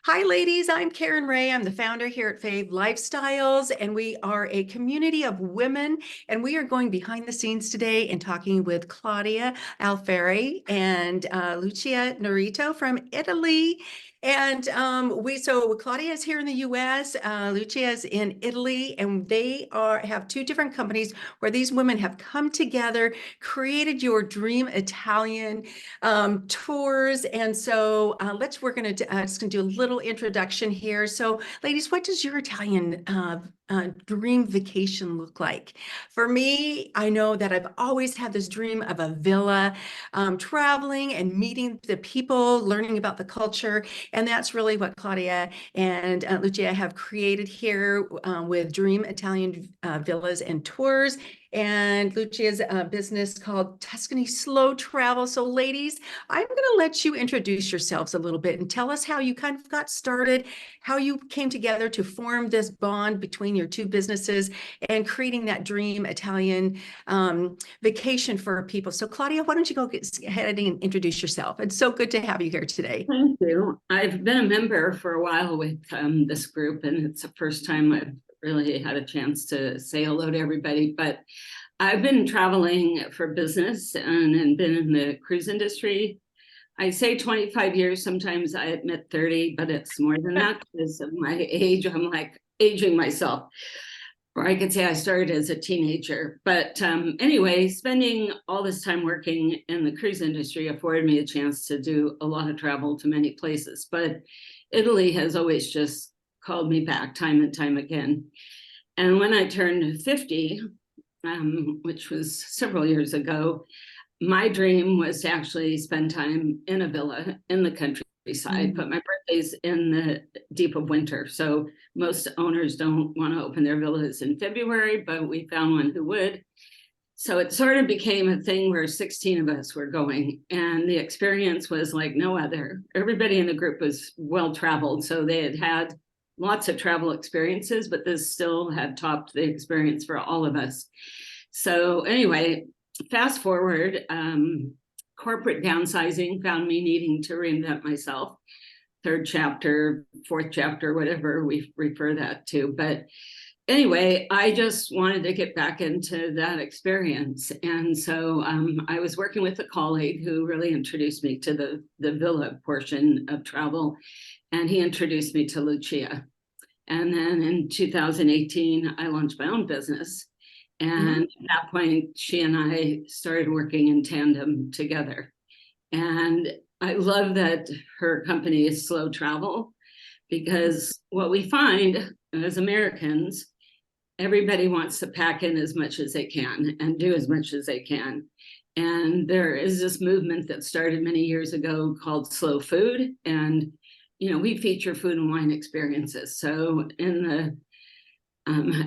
Hi, ladies. I'm Karen Ray. I'm the founder here at Fave Lifestyles, and we are a community of women. And we are going behind the scenes today and talking with Claudia Alfieri and Lucia Norrito from Italy. And so Claudia is here in the U.S., Lucia is in Italy, and they have two different companies where these women have come together, created your dream Italian tours. And so we're going to just gonna do a little introduction here. So ladies, what does your Italian dream vacation look like? For me, I know that I've always had this dream of a villa, traveling and meeting the people, learning about the culture. And that's really what Claudia and Lucia have created here with Dream Italian Villas and Tours. And Lucia's business called Tuscany Slow Travel. So ladies, I'm going to let you introduce yourselves a little bit and tell us how you kind of got started, how you came together to form this bond between your two businesses and creating that dream Italian vacation for people. So Claudia, why don't you go get ahead and introduce yourself? It's so good to have you here today. Thank you. I've been a member for a while with this group, and it's the first time I've really had a chance to say hello to everybody. But I've been traveling for business and been in the cruise industry. I say 25 years, sometimes I admit 30, but it's more than that because of my age. I'm like aging myself. Or I could say I started as a teenager. But anyway, spending all this time working in the cruise industry afforded me a chance to do a lot of travel to many places. But Italy has always just called me back time and time again. And when I turned 50, which was several years ago, my dream was to actually spend time in a villa in the countryside, but my birthday's in the deep of winter. So most owners don't want to open their villas in February, but we found one who would. So it sort of became a thing where 16 of us were going, and the experience was like no other. Everybody in the group was well traveled, so they had had lots of travel experiences, but this still had topped the experience for all of us. So anyway, fast forward, corporate downsizing found me needing to reinvent myself. Third chapter, fourth chapter, whatever we refer that to. But anyway, I just wanted to get back into that experience. And so I was working with a colleague who really introduced me to the villa portion of travel. And he introduced me to Lucia. And then in 2018, I launched my own business. And at that point, she and I started working in tandem together. And I love that her company is Slow Travel, because what we find as Americans, everybody wants to pack in as much as they can and do as much as they can. And there is this movement that started many years ago called Slow Food. And, you know, we feature food and wine experiences. So in the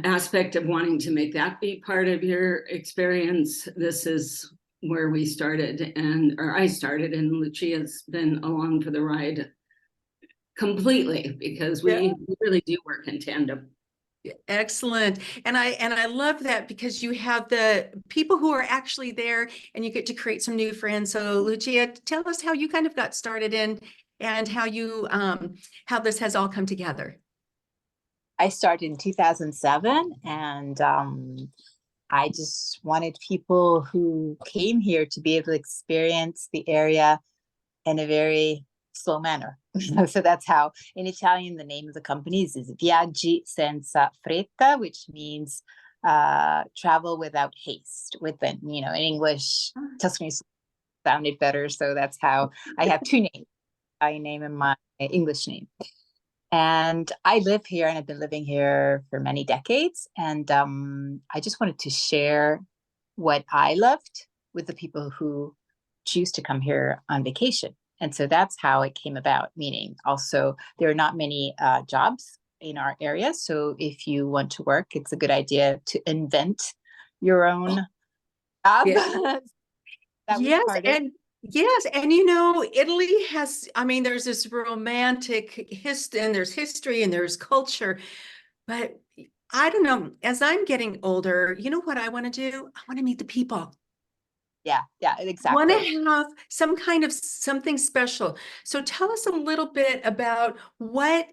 aspect of wanting to make that be part of your experience, this is where we started, or I started, and Lucia's been along for the ride completely, because we really do work in tandem. Excellent. And I love that, because you have the people who are actually there and you get to create some new friends. So Lucia, tell us how you kind of got started in and how you how this has all come together. I started in 2007, and I just wanted people who came here to be able to experience the area in a very slow manner. So that's how, in Italian, the name of the company is Viaggi senza fretta, which means travel without haste. In English, Tuscany sounded better, so that's how I have two names, my name and my English name. And I live here, and I've been living here for many decades. And I just wanted to share what I loved with the people who choose to come here on vacation. And so that's how it came about, meaning also there are not many jobs in our area. So if you want to work, it's a good idea to invent your own job. Yes, and you know, Italy has, I mean, there's this romantic history, and there's history, and there's culture, but I don't know, as I'm getting older, you know what I want to do? I want to meet the people. Yeah, Want exactly. to have some kind of something special. So tell us a little bit about what,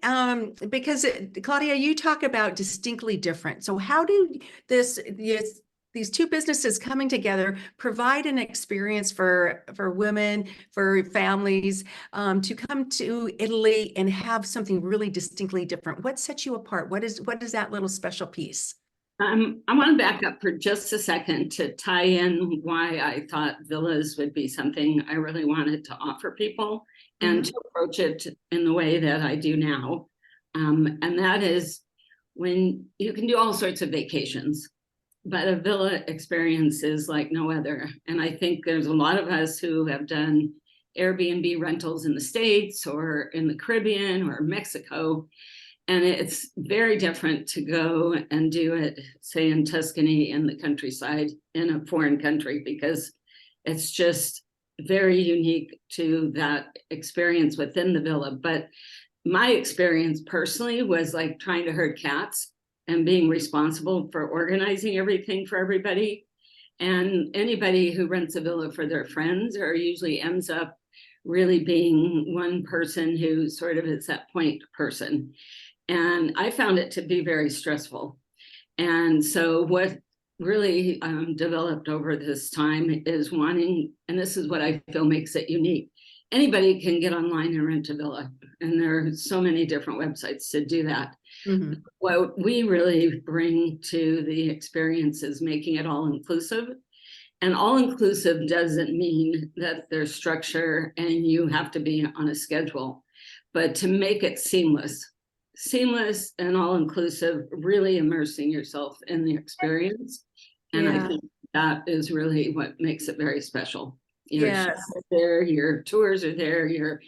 because Claudia, you talk about distinctly different. So how do these two businesses coming together provide an experience for women, for families, to come to Italy and have something really distinctly different? What sets you apart? What is that little special piece? I want to back up for just a second to tie in why I thought villas would be something I really wanted to offer people and to approach it in the way that I do now. And that is when you can do all sorts of vacations, but a villa experience is like no other. And I think there's a lot of us who have done Airbnb rentals in the States or in the Caribbean or Mexico. And it's very different to go and do it, say, in Tuscany in the countryside in a foreign country, because it's just very unique to that experience within the villa. But my experience personally was like trying to herd cats and being responsible for organizing everything for everybody. And anybody who rents a villa for their friends or usually ends up really being one person who sort of is that point person. And I found it to be very stressful. And so what really developed over this time is wanting, and this is what I feel makes it unique. Anybody can get online and rent a villa, and there are so many different websites to do that. Mm-hmm. What we really bring to the experience is making it all inclusive. And all inclusive doesn't mean that there's structure and you have to be on a schedule, but to make it seamless and all inclusive, really immersing yourself in the experience. And I think that is really what makes it very special. Your chef is there, your tours are there, your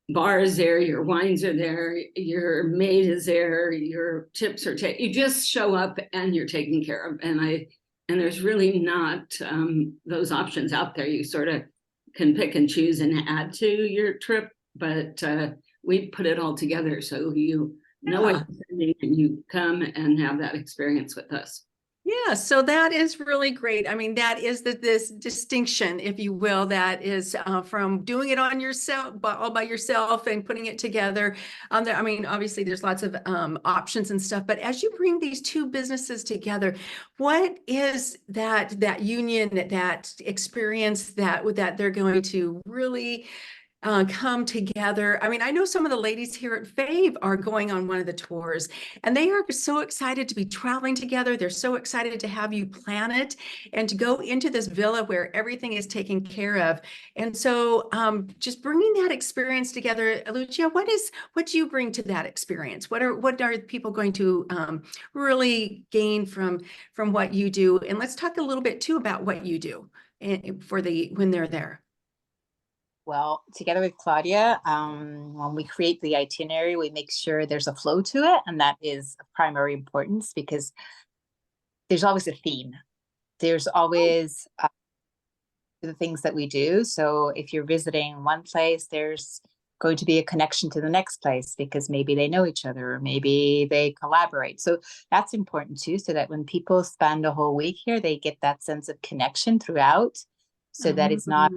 bar is there, your wines are there, your maid is there, your tips are taken. You just show up and you're taken care of. And there's really not those options out there. You sort of can pick and choose and add to your trip, but we put it all together so you know what you're sending and you come and have that experience with us. Yeah, so that is really great. I mean, that is this distinction, if you will, that is from doing it on yourself, all by yourself and putting it together. I mean, obviously, there's lots of options and stuff, but as you bring these two businesses together, what is that union, that experience that they're going to really come together? I mean, I know some of the ladies here at Fave are going on one of the tours, and they are so excited to be traveling together. They're so excited to have you plan it and to go into this villa where everything is taken care of. And so just bringing that experience together, Lucia, what do you bring to that experience? What are people going to really gain from what you do? And let's talk a little bit too about what you do when they're there. Well, together with Claudia, when we create the itinerary, we make sure there's a flow to it. And that is of primary importance because there's always a theme. There's always the things that we do. So if you're visiting one place, there's going to be a connection to the next place because maybe they know each other or maybe they collaborate. So that's important too, so that when people spend a whole week here, they get that sense of connection throughout so that it's not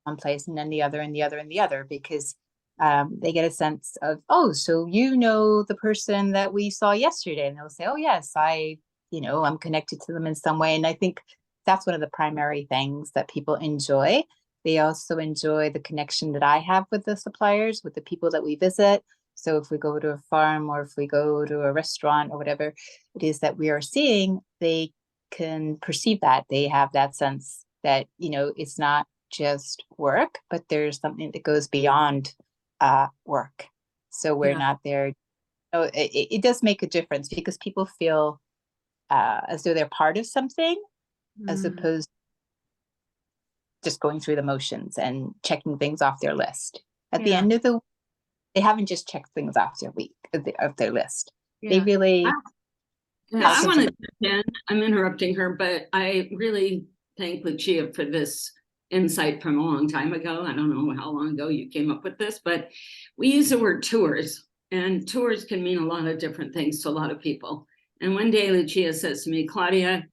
one place and then the other and the other and the other, because they get a sense of, oh, so you know the person that we saw yesterday, and they'll say, oh yes, I'm connected to them in some way. And I think that's one of the primary things that people enjoy. They also enjoy the connection that I have with the suppliers, with the people that we visit. So if we go to a farm or if we go to a restaurant or whatever it is that we are seeing, they can perceive that. They have that sense that, it's not just work, but there's something that goes beyond work. So we're not there. So it does make a difference because people feel as though they're part of something as opposed to just going through the motions and checking things off their list. At the end of the week, they haven't just checked things off their list. They really. I want to jump in. I'm interrupting her, but I really thank Lucia for this insight from a long time ago. I don't know how long ago you came up with this, but we use the word tours, and tours can mean a lot of different things to a lot of people. And one day Lucia says to me, Claudia,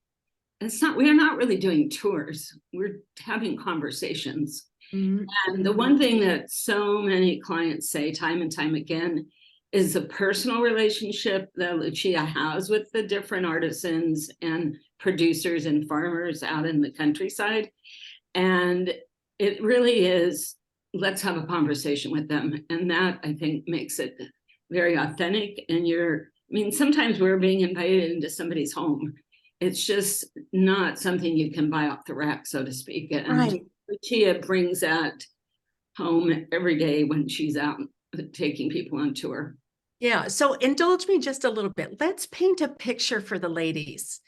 we are not really doing tours. We're having conversations. Mhm. And the one thing that so many clients say time and time again is the personal relationship that Lucia has with the different artisans and producers and farmers out in the countryside. And it really is, let's have a conversation with them. And that, I think, makes it very authentic. And sometimes we're being invited into somebody's home. It's just not something you can buy off the rack, so to speak. And Right. Lucia brings that home every day when she's out taking people on tour. Yeah, so indulge me just a little bit. Let's paint a picture for the ladies.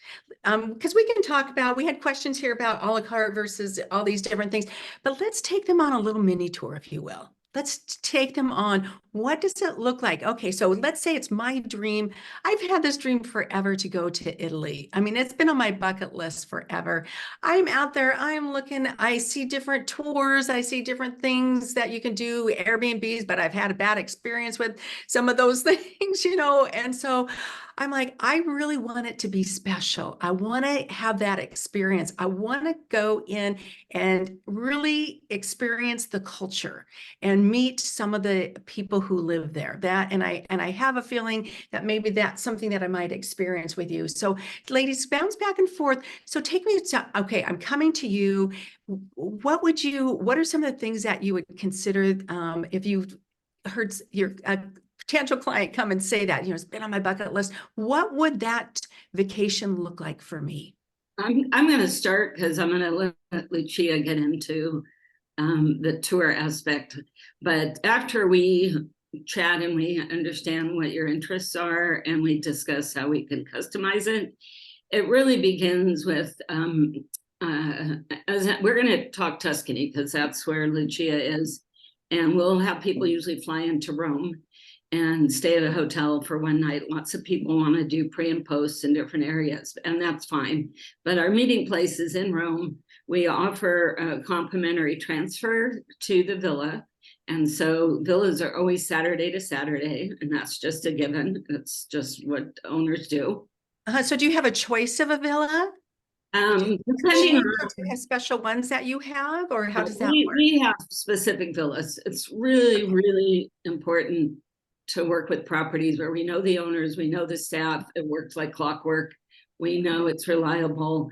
Because we can talk about, we had questions here about a la carte versus all these different things, but let's take them on a little mini tour, if you will. Let's take them on. What does it look like? Okay, so let's say it's my dream. I've had this dream forever to go to Italy. I mean, it's been on my bucket list forever. I'm out there, I'm looking, I see different tours, I see different things that you can do, Airbnbs, but I've had a bad experience with some of those things, and so I'm like, I really want it to be special. I want to have that experience. I want to go in and really experience the culture and meet some of the people who live there. And I have a feeling that maybe that's something that I might experience with you. So ladies, bounce back and forth. So take me to, okay, I'm coming to you. What are some of the things that you would consider if you heard your potential client come and say that, it's been on my bucket list? What would that vacation look like for me? I'm going to start because I'm going to let Lucia get into the tour aspect. But after we chat and we understand what your interests are and we discuss how we can customize it, it really begins with, as we're going to talk Tuscany because that's where Lucia is. And we'll have people usually fly into Rome and stay at a hotel for one night. Lots of people want to do pre and post in different areas, and that's fine. But our meeting place is in Rome. We offer a complimentary transfer to the villa. And so villas are always Saturday to Saturday, and that's just a given. That's just what owners do. So do you have a choice of a villa? Depending on, Do you have special ones that you have, or how does that work? we have specific villas. It's really, really important to work with properties where we know the owners, we know the staff, it works like clockwork. We know it's reliable.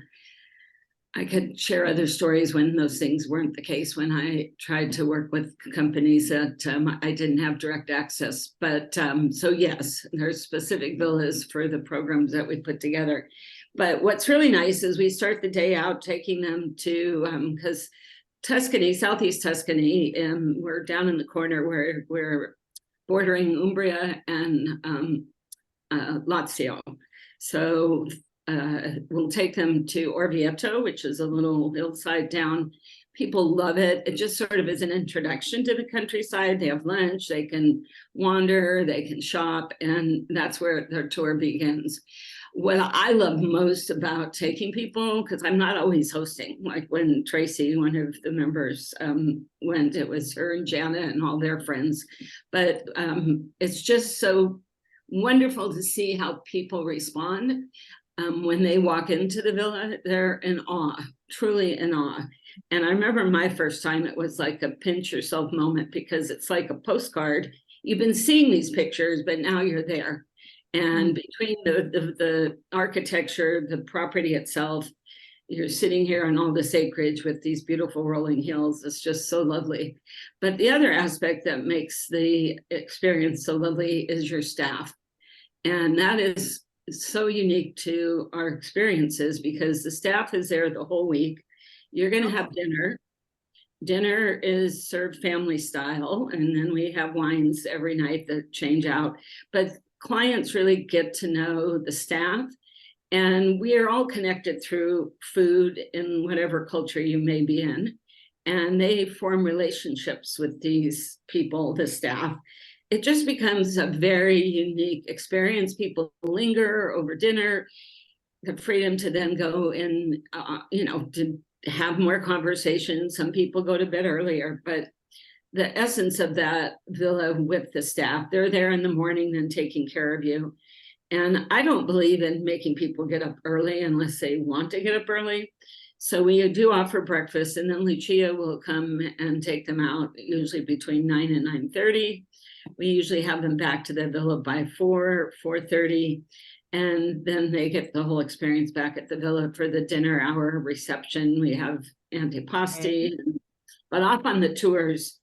I could share other stories when those things weren't the case, when I tried to work with companies that I didn't have direct access. But so yes, there's specific villas for the programs that we put together. But what's really nice is we start the day out taking them to, because Tuscany, Southeast Tuscany, and we're down in the corner where we're bordering Umbria and Lazio. So we'll take them to Orvieto, which is a little hillside town. People love it. It just sort of is an introduction to the countryside. They have lunch, they can wander, they can shop, and that's where their tour begins. What I love most about taking people, because I'm not always hosting, like when Tracy, one of the members, went, it was her and Jana and all their friends. But it's just so wonderful to see how people respond. When they walk into the villa, they're in awe, truly in awe. And I remember my first time, it was like a pinch yourself moment, because it's like a postcard. You've been seeing these pictures, but now you're there. And between the architecture, the property itself, you're sitting here on all this acreage with these beautiful rolling hills. It's just so lovely. But the other aspect that makes the experience so lovely is your staff. And that is so unique to our experiences, because the staff is there the whole week. You're going to have dinner. Dinner is served family style, and then we have wines every night that change out. But clients really get to know the staff, and we are all connected through food in whatever culture you may be in. And they form relationships with these people, the staff. It just becomes a very unique experience. People linger over dinner, the freedom to then go and, to have more conversations. Some people go to bed earlier, but the essence of that villa with the staff, they're there in the morning, then taking care of you. And I don't believe in making people get up early unless they want to get up early. So we do offer breakfast, and then Lucia will come and take them out, usually between 9 and 9:30. We usually have them back to the villa by 4:30. And then they get the whole experience back at the villa for the dinner hour reception. We have antipasti. But off on the tours,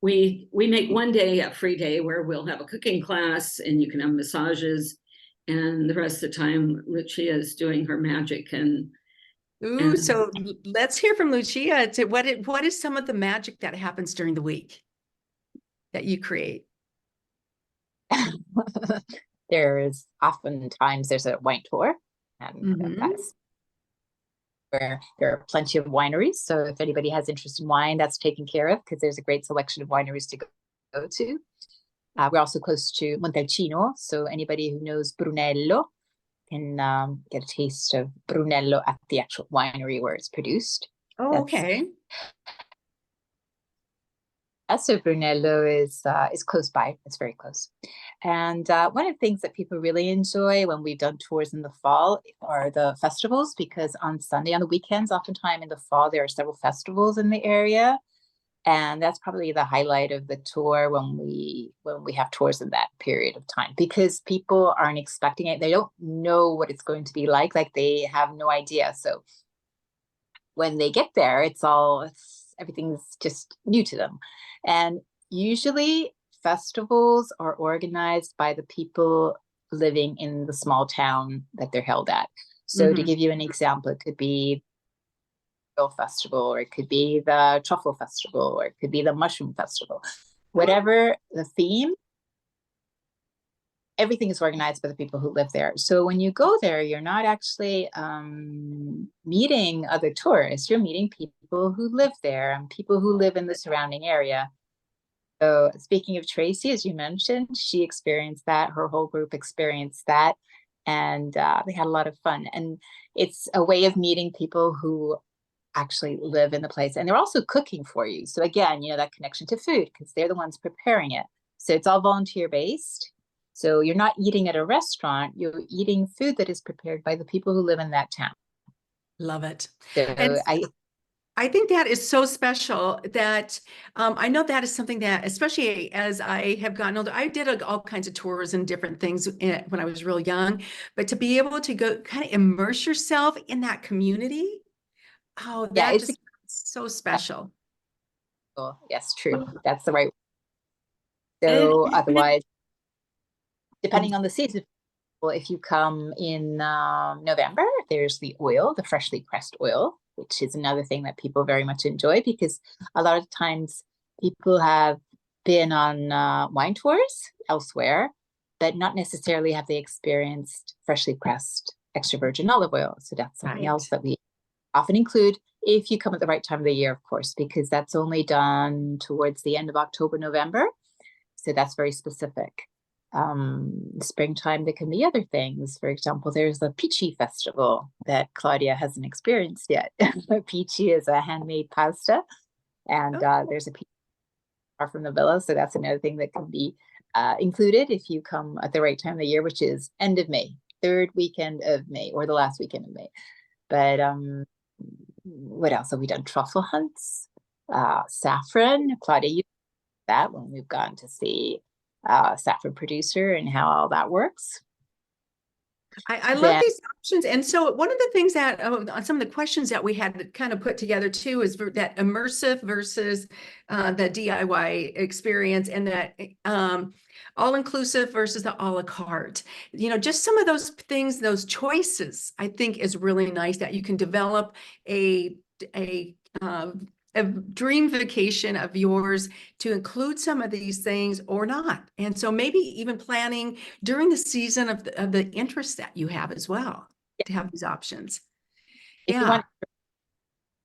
we make one day a free day where we'll have a cooking class and you can have massages. And the rest of the time, Lucia is doing her magic. Ooh, so let's hear from Lucia. What is some of the magic that happens during the week that you create? There's oftentimes a wine tour, and that's where there are plenty of wineries. So if anybody has interest in wine, that's taken care of because there's a great selection of wineries to go to. We're also close to Montalcino, so anybody who knows Brunello can get a taste of Brunello at the actual winery where it's produced. Oh, okay. So Brunello is close by. It's very close. And one of the things that people really enjoy when we've done tours in the fall are the festivals, because on the weekends, oftentimes in the fall, there are several festivals in the area. And that's probably the highlight of the tour when we have tours in that period of time, because people aren't expecting it. They don't know what it's going to be like they have no idea. So when they get there, everything's just new to them. And usually festivals are organized by the people living in the small town that they're held at. So to give you an example, it could be the festival, or it could be the truffle festival, or it could be the mushroom festival. Whatever the theme, everything is organized by the people who live there. So when you go there, you're not actually meeting other tourists. You're meeting people who live there and people who live in the surrounding area. So speaking of Tracy, as you mentioned, she experienced that. Her whole group experienced that. And they had a lot of fun. And it's a way of meeting people who actually live in the place. And they're also cooking for you. So again, that connection to food, because they're the ones preparing it. So it's all volunteer based. So you're not eating at a restaurant, you're eating food that is prepared by the people who live in that town. Love it. So And I think that is so special that I know that is something that, especially as I have gotten older, I did all kinds of tours and different things when I was real young, but to be able to go kind of immerse yourself in that community, that just so special. Yes, true. That's the right. So otherwise, depending on the season, well, if you come in November, there's the freshly pressed oil, which is another thing that people very much enjoy, because a lot of times people have been on wine tours elsewhere, but not necessarily have they experienced freshly pressed extra virgin olive oil. So that's something else that we often include if you come at the right time of the year, of course, because that's only done towards the end of October, November. So that's very specific. Springtime, there can be other things. For example, there's the Pici festival that Claudia hasn't experienced yet. Pici is a handmade pasta, and there's a pici far from the villa. So that's another thing that can be included if you come at the right time of the year, which is end of May, third weekend of May, or the last weekend of May. But what else have we done? Truffle hunts, saffron. Claudia, you that when we've gone to see saffron producer and how all that works. I love these options. And so one of the things that on some of the questions that we had kind of put together too is that immersive versus the DIY experience, and that all-inclusive versus the a la carte. Just some of those things, those choices, I think is really nice, that you can develop a dream vacation of yours to include some of these things or not. And so maybe even planning during the season of the interest that you have as well, to have these options. If you want, for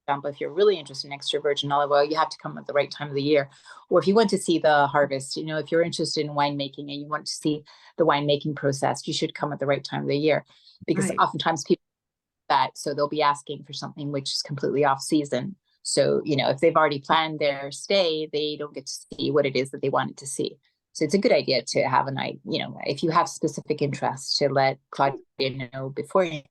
example, if you're really interested in extra virgin olive oil, you have to come at the right time of the year. Or if you want to see the harvest, if you're interested in winemaking and you want to see the winemaking process, you should come at the right time of the year, because oftentimes people do that, so they'll be asking for something which is completely off season. So, if they've already planned their stay, they don't get to see what it is that they wanted to see. So it's a good idea to have a night, if you have specific interests, to let Claudia know before, you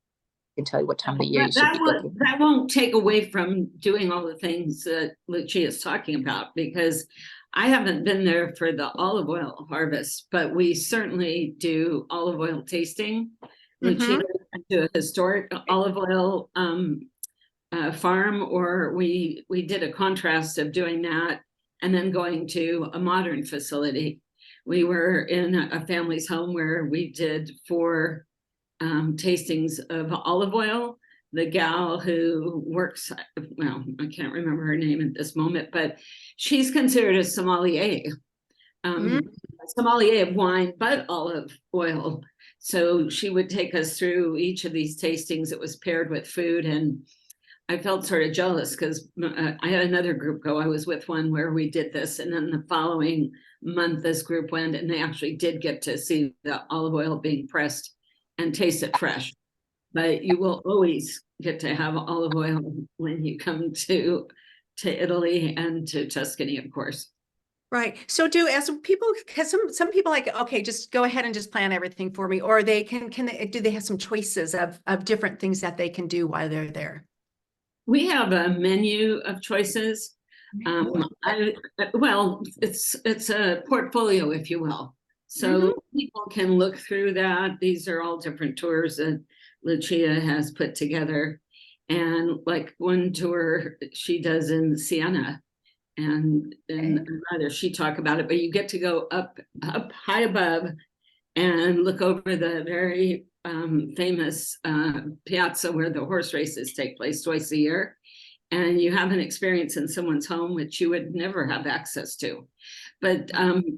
can tell you what time of the year you should be booking. That won't take away from doing all the things that Lucia is talking about, because I haven't been there for the olive oil harvest, but we certainly do olive oil tasting. Lucia to a historic olive oil farm, or we did a contrast of doing that and then going to a modern facility. We were in a family's home where we did 4 tastings of olive oil. The gal who works, well, I can't remember her name at this moment, but she's considered a sommelier. Sommelier of wine, but olive oil. So she would take us through each of these tastings. It was paired with food, and I felt sort of jealous because I had another group go. I was with one where we did this, and then the following month this group went, and they actually did get to see the olive oil being pressed and taste it fresh. But you will always get to have olive oil when you come to Italy and to Tuscany, of course. Right. So as people, because some people like, okay, just go ahead and just plan everything for me, or they do they have some choices of different things that they can do while they're there? We have a menu of choices. Well, it's a portfolio, if you will. So people can look through that. These are all different tours that Lucia has put together. And like one tour she does in Siena, and rather she talk about it, but you get to go up high above and look over the very famous piazza where the horse races take place twice a year. And you have an experience in someone's home which you would never have access to. But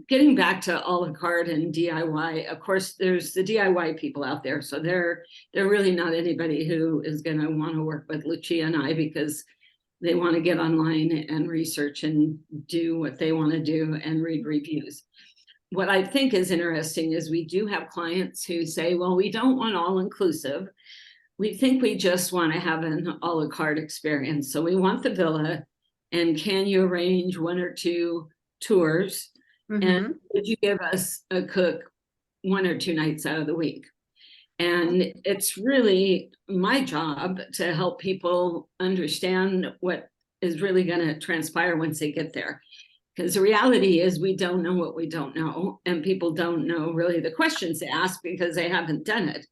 getting back to a la carte and DIY, of course, there's the DIY people out there. So they're really not anybody who is going to want to work with Lucia and I, because they want to get online and research and do what they want to do and read reviews. What I think is interesting is we do have clients who say, well, we don't want all-inclusive. We think we just want to have an a la carte experience. So we want the villa, and can you arrange 1 or 2 tours? And would you give us a cook 1 or 2 nights out of the week? And it's really my job to help people understand what is really going to transpire once they get there. Because the reality is we don't know what we don't know, and people don't know really the questions to ask because they haven't done it.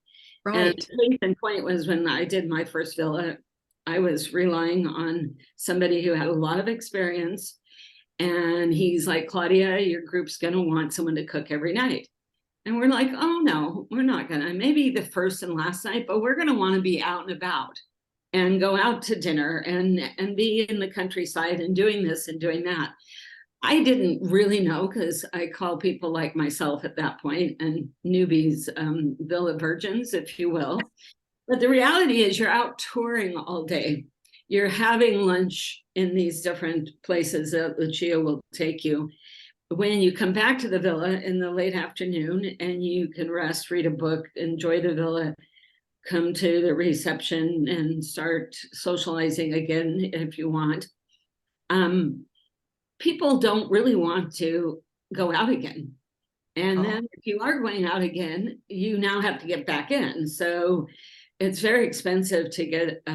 Right. And case in point was when I did my first villa, I was relying on somebody who had a lot of experience. And he's like, Claudia, your group's going to want someone to cook every night. And we're like, oh, no, we're not going to. Maybe the first and last night, but we're going to want to be out and about and go out to dinner and be in the countryside and doing this and doing that. I didn't really know, because I call people like myself at that point and newbies, villa virgins, if you will. But the reality is you're out touring all day. You're having lunch in these different places that Lucia will take you. When you come back to the villa in the late afternoon and you can rest, read a book, enjoy the villa, come to the reception and start socializing again if you want. People don't really want to go out again. And then if you are going out again, you now have to get back in. So it's very expensive to get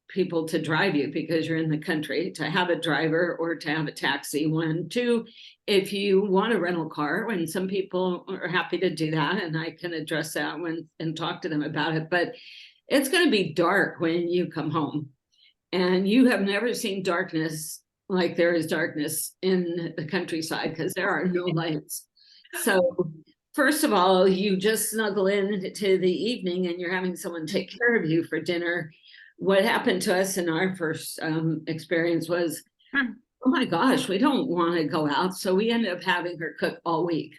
people to drive you because you're in the country, to have a driver or to have a taxi. 1, 2, if you want a rental car, and some people are happy to do that, and I can address that and talk to them about it. But it's going to be dark when you come home, and you have never seen darkness like there is darkness in the countryside, because there are no lights. So first of all, you just snuggle in to the evening and you're having someone take care of you for dinner. What happened to us in our first experience was, oh my gosh, we don't want to go out. So we ended up having her cook all week.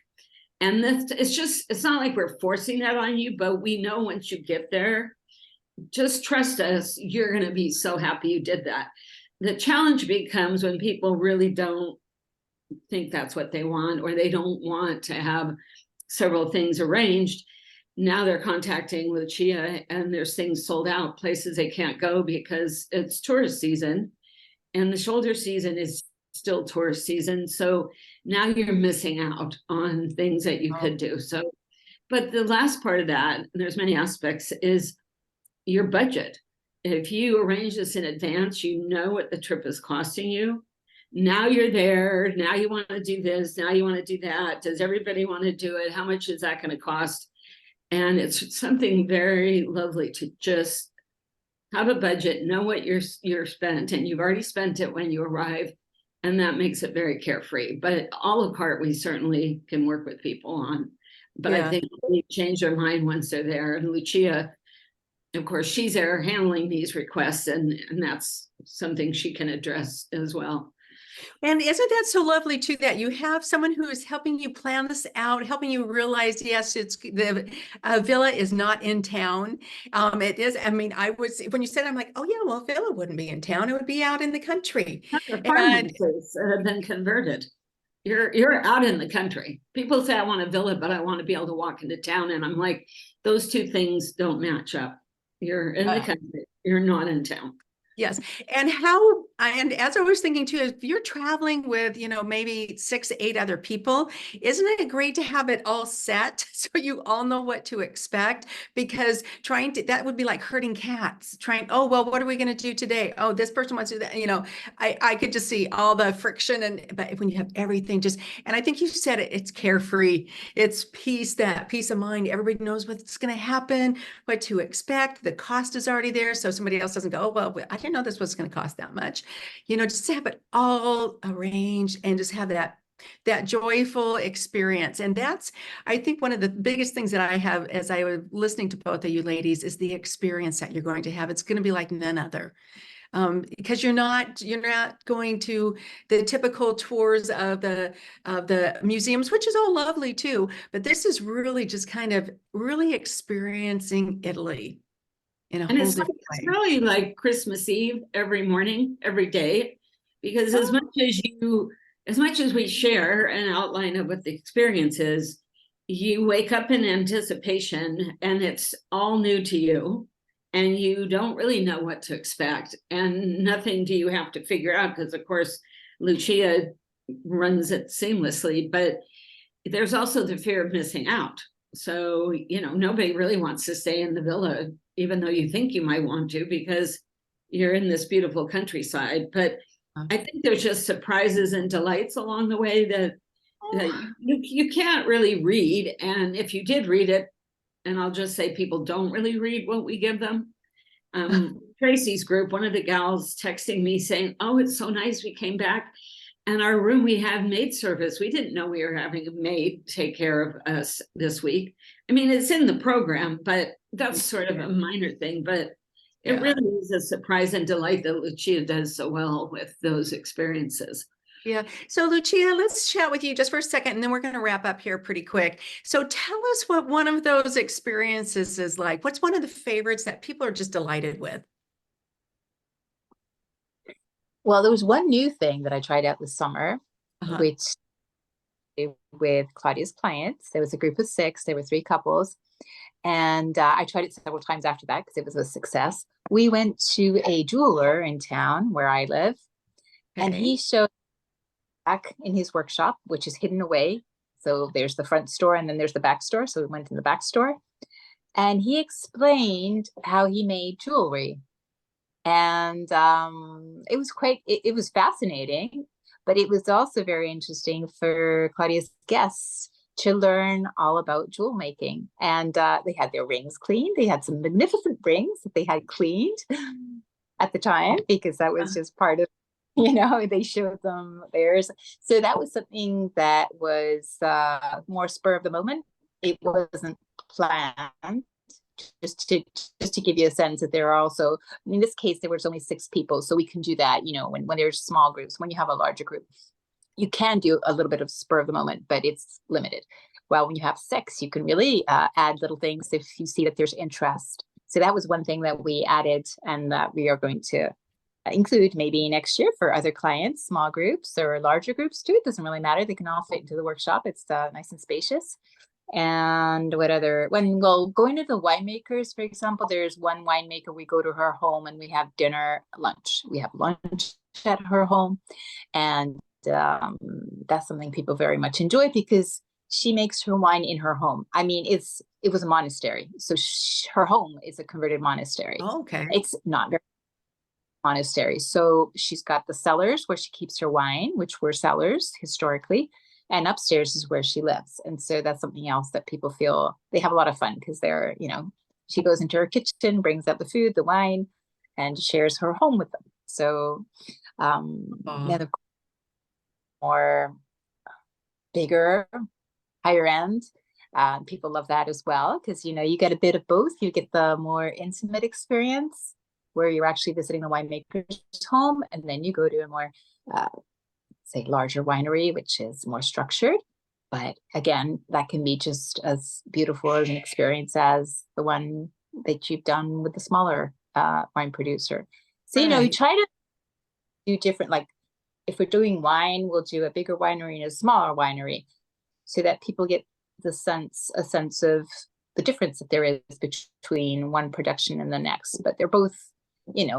And it's not like we're forcing that on you, but we know once you get there, just trust us, you're going to be so happy you did that. The challenge becomes when people really don't think that's what they want, or they don't want to have several things arranged. Now they're contacting Lucia and there's things sold out, places they can't go because it's tourist season. And the shoulder season is still tourist season. So now you're missing out on things that you could do. So, but the last part of that, and there's many aspects, is your budget. If you arrange this in advance, you know what the trip is costing you. Now you're there. Now you want to do this. Now you want to do that. Does everybody want to do it? How much is that going to cost? And it's something very lovely to just have a budget, know what you're spent, and you've already spent it when you arrive, and that makes it very carefree. But a la carte, we certainly can work with people on. But I think they change their mind once they're there. And Lucia, of course, she's there handling these requests, and that's something she can address as well. And isn't that so lovely too, that you have someone who is helping you plan this out, helping you realize, yes, it's the villa is not in town. It is. I mean, I was, when you said, I'm like, oh yeah, well, villa wouldn't be in town. It would be out in the country. The farming place that have been converted. You're out in the country. People say I want a villa, but I want to be able to walk into town. And I'm like, those two things don't match up. You're in the country. You're not in town. Yes. And as I was thinking too, if you're traveling with, maybe 6, 8 other people, isn't it great to have it all set so you all know what to expect? Because that would be like herding cats, oh, well, what are we going to do today? Oh, this person wants to do that. I could just see all the friction, but when you have everything and I think you said it, it's carefree. It's peace of mind. Everybody knows what's going to happen, what to expect. The cost is already there. So somebody else doesn't go, oh, well, I didn't know this was going to cost that much. Just to have it all arranged and just have that joyful experience. And that's, I think, one of the biggest things that I have as I was listening to both of you ladies is the experience that you're going to have. It's going to be like none other. Because you're not going to the typical tours of the museums, which is all lovely too, but this is really just kind of really experiencing Italy in a whole different way. It's really like Christmas Eve every morning, every day, because as much as we share an outline of what the experience is, you wake up in anticipation and it's all new to you and you don't really know what to expect, and nothing do you have to figure out, because of course Lucia runs it seamlessly, but there's also the fear of missing out. So, nobody really wants to stay in the villa, even though you think you might want to, because you're in this beautiful countryside. But I think there's just surprises and delights along the way that you can't really read. And if you did read it, and I'll just say people don't really read what we give them. Tracy's group, one of the gals texting me saying, oh, it's so nice we came back. And our room, we have maid service. We didn't know we were having a maid take care of us this week. I mean, it's in the program, but that's sort of a minor thing. But it really is a surprise and delight that Lucia does so well with those experiences. Yeah. So Lucia, let's chat with you just for a second, and then we're going to wrap up here pretty quick. So tell us what one of those experiences is like. What's one of the favorites that people are just delighted with? Well, there was one new thing that I tried out this summer, which with Claudia's clients. There was a group of 6. There were 3 couples. And I tried it several times after that because it was a success. We went to a jeweler in town where I live, and he showed back in his workshop, which is hidden away. So there's the front store and then there's the back store. So we went in the back store, and he explained how he made jewelry. And it was it was fascinating, but it was also very interesting for Claudia's guests to learn all about jewel making. And they had their rings cleaned. They had some magnificent rings that they had cleaned at the time, because that was just part of, they showed them theirs. So that was something that was more spur of the moment. It wasn't planned. Just to give you a sense that there are also, in this case, there was only 6 people. So we can do that, when there's small groups. When you have a larger group, you can do a little bit of spur of the moment, but it's limited. Well, when you have 6, you can really add little things if you see that there's interest. So that was one thing that we added, and that we are going to include maybe next year for other clients, small groups or larger groups too. It doesn't really matter. They can all fit into the workshop. It's nice and spacious. And going to the winemakers, for example, there's one winemaker, we go to her home and we have lunch. We have lunch at her home. And that's something people very much enjoy because she makes her wine in her home. I mean, it was a monastery. So her home is a converted monastery. Oh, okay. It's not very monastery. So she's got the cellars where she keeps her wine, which were cellars historically. And upstairs is where she lives. And so that's something else that people feel they have a lot of fun because she goes into her kitchen, brings up the food, the wine, and shares her home with them. So then of course, more bigger, higher end. People love that as well because you get a bit of both. You get the more intimate experience where you're actually visiting the winemaker's home, and then you go to a more say larger winery, which is more structured. But again, that can be just as beautiful as an experience as the one that you've done with the smaller wine producer. So, we try to do different, like if we're doing wine, we'll do a bigger winery and a smaller winery so that people get a sense of the difference that there is between one production and the next. But they're both,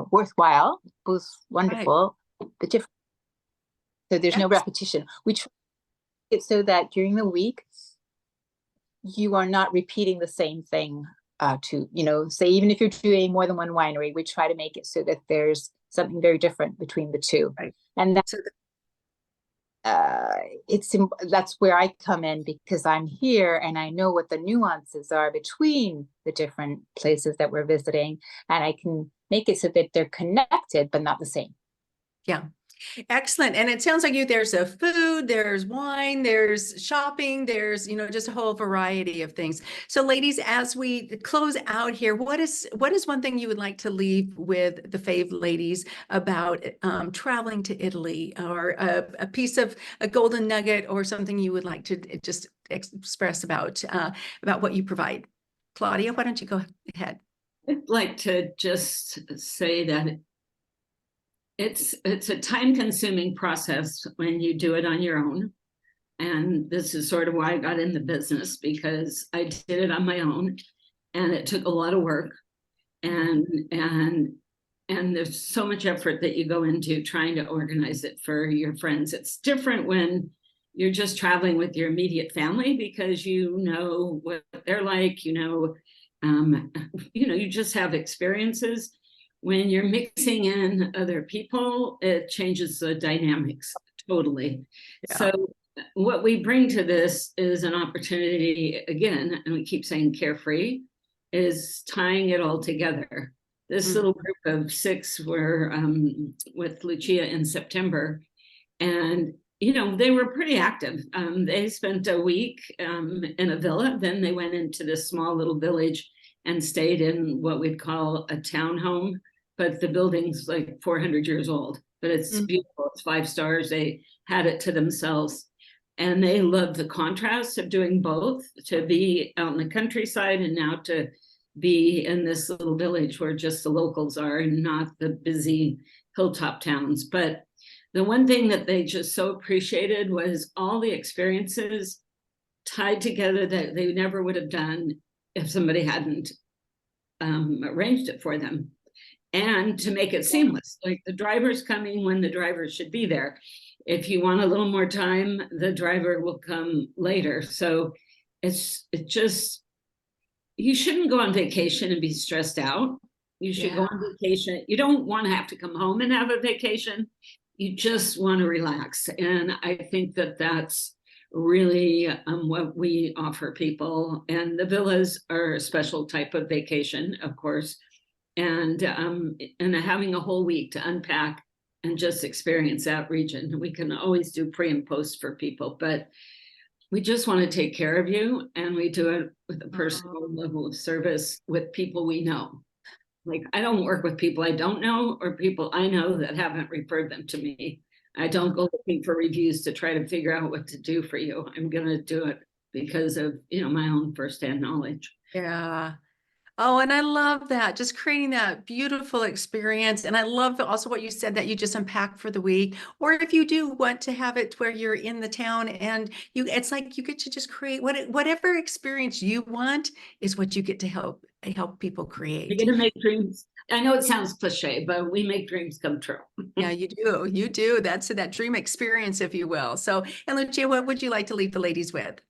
worthwhile, both wonderful, but different. So there's no repetition. We try it so that during the week, you are not repeating the same thing say, even if you're doing more than one winery, we try to make it so that there's something very different between the two. Right. And that's, that's where I come in because I'm here and I know what the nuances are between the different places that we're visiting. And I can make it so that they're connected, but not the same. Yeah. Excellent. And it sounds like there's a food, there's wine, there's shopping, there's, just a whole variety of things. So ladies, as we close out here, what is one thing you would like to leave with the Fave ladies about traveling to Italy, or a piece of a golden nugget, or something you would like to just express about what you provide? Claudia, why don't you go ahead? I'd like to just say that it's a time-consuming process when you do it on your own. And this is sort of why I got in the business, because I did it on my own and it took a lot of work. And there's so much effort that you go into trying to organize it for your friends. It's different when you're just traveling with your immediate family because you know what they're like, you just have experiences. When you're mixing in other people, it changes the dynamics totally. Yeah. So what we bring to this is an opportunity, again, and we keep saying carefree, is tying it all together. This little group of 6 were with Lucia in September, and they were pretty active. They spent a week in a villa, then they went into this small little village and stayed in what we'd call a townhome. But the building's like 400 years old, but it's beautiful. It's 5 stars. They had it to themselves. And they loved the contrast of doing both, to be out in the countryside and now to be in this little village where just the locals are and not the busy hilltop towns. But the one thing that they just so appreciated was all the experiences tied together that they never would have done if somebody hadn't arranged it for them. And to make it seamless, like the driver's coming when the driver should be there. If you want a little more time, the driver will come later. So you shouldn't go on vacation and be stressed out. You should go on vacation. You don't want to have to come home and have a vacation. You just want to relax. And I think that that's really what we offer people. And the villas are a special type of vacation, of course. And having a whole week to unpack and just experience that region. We can always do pre and post for people, but we just want to take care of you, and we do it with a personal level of service with people we know. Like, I don't work with people I don't know or people I know that haven't referred them to me. I don't go looking for reviews to try to figure out what to do for you. I'm going to do it because of my own firsthand knowledge. Yeah. Oh, and I love that, just creating that beautiful experience. And I love also what you said that you just unpack for the week. Or if you do want to have it where you're in the town and it's like you get to just create whatever experience you want is what you get to help people You're create. going to make dreams. I know it sounds cliche, but we make dreams come true. Yeah, you do. You do. That's that dream experience, if you will. So, and Lucia, what would you like to leave the ladies with?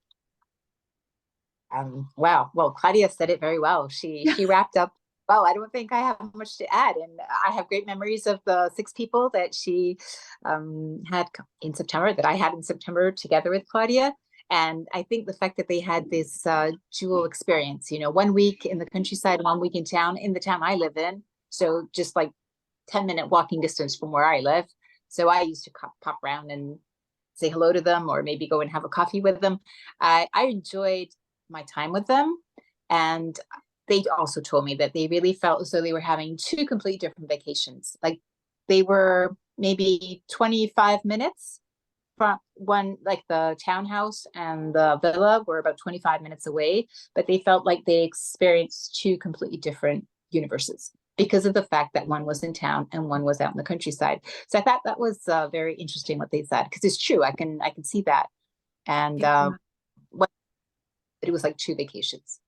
Wow. Well, Claudia said it very well. She wrapped up. Well, I don't think I have much to add, and I have great memories of the 6 people that she had in September, that I had in September together with Claudia. And I think the fact that they had this dual experience, 1 week in the countryside, 1 week in town, in the town I live in. So just like 10-minute walking distance from where I live. So I used to pop around and say hello to them, or maybe go and have a coffee with them. I enjoyed my time with them. And they also told me that they really felt as though they were having 2 complete different vacations. Like they were maybe 25 minutes from one, like the townhouse and the villa were about 25 minutes away, but they felt like they experienced 2 completely different universes because of the fact that one was in town and one was out in the countryside. So I thought that was very interesting what they said, because it's true. I can see that. And what it was like 2 vacations.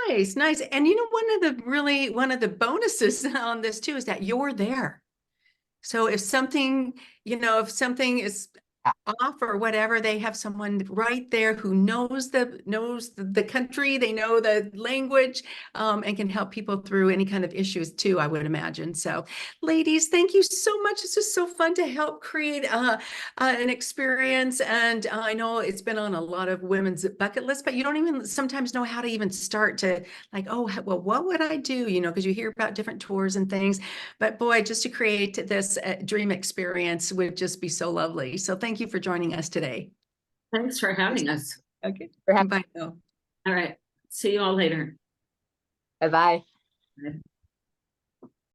Nice, nice. And one of the bonuses on this too is that you're there. So if something is off or whatever, they have someone right there who knows the country, they know the language, and can help people through any kind of issues too, I would imagine. So ladies, thank you so much. This is so fun to help create an experience. And I know it's been on a lot of women's bucket lists, but you don't even sometimes know how to even start to like, oh, well, what would I do? Because you hear about different tours and things, but boy, just to create this dream experience would just be so lovely. So thank you for joining us today. Thanks for having us. Okay. For having- Bye now. All right. See you all later. Bye-bye. Bye.